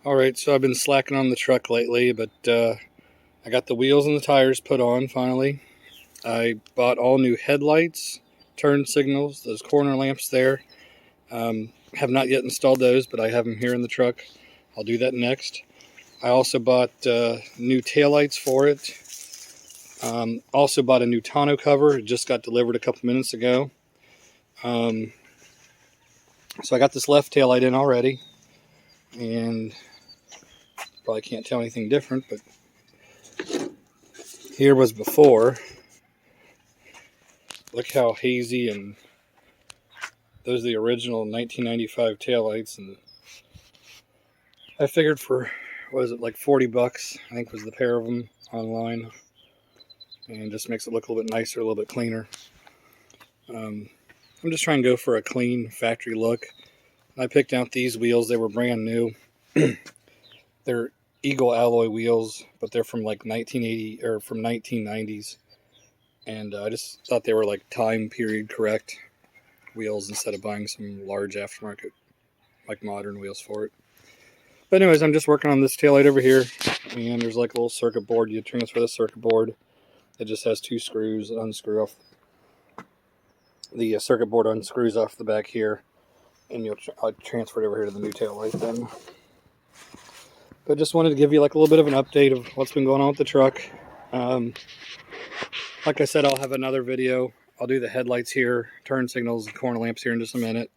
Alright, so I've been slacking on the truck lately, but I got the wheels and the tires put on finally. I bought all new headlights, turn signals, those corner lamps there. Have not yet installed those, but I have them here in the truck. I'll do that next. I also bought new taillights for it. Also bought a new tonneau cover. It just got delivered a couple minutes ago. So I got this left taillight in already. And probably can't tell anything different, but here was before. Look how hazy, and those are the original 1995 taillights, and I figured for, what was it, like 40 bucks, I think was the pair of them online, and just makes it look a little bit nicer, a little bit cleaner. I'm just trying to go for a clean factory look. I picked out these wheels. They were brand new. They're Eagle alloy wheels, but they're from like 1980 or from 1990s, and I just thought they were like time period correct wheels instead of buying some large aftermarket like modern wheels for it. But anyways, I'm just working on this taillight over here, and there's like a little circuit board. You transfer the circuit board. It just has two screws. Unscrew off the circuit board, unscrews off the back here, and I'll transfer it over here to the new taillight then. But just wanted to give you like a little bit of an update of what's been going on with the truck. Like I said, I'll have another video. I'll do the headlights here, turn signals, and corner lamps here in just a minute.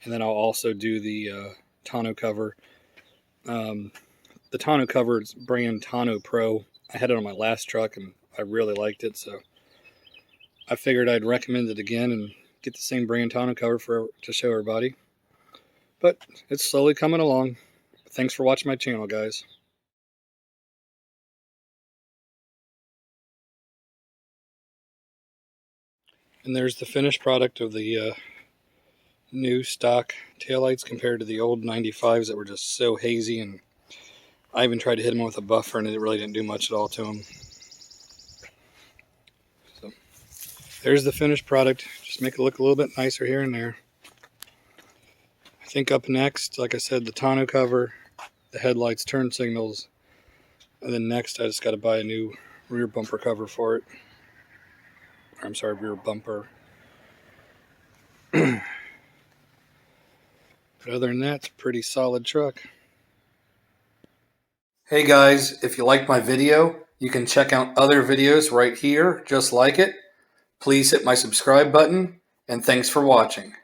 And then I'll also do the tonneau cover. The tonneau cover is brand Tonneau Pro. I had it on my last truck and I really liked it, so I figured I'd recommend it again and get the same brand tonneau cover to show everybody. But it's slowly coming along. Thanks for watching my channel, guys. And there's the finished product of the new stock taillights compared to the old 95s that were just so hazy, and I even tried to hit them with a buffer and it really didn't do much at all to them. So there's the finished product. Just make it look a little bit nicer here and there. I think up next, like I said, the tonneau cover, the headlights, turn signals, and then next I just got to buy a new rear bumper cover for it. I'm sorry, rear bumper. But other than that, it's a pretty solid truck. Hey guys, if you liked my video, you can check out other videos right here just like it. Please hit my subscribe button, and thanks for watching.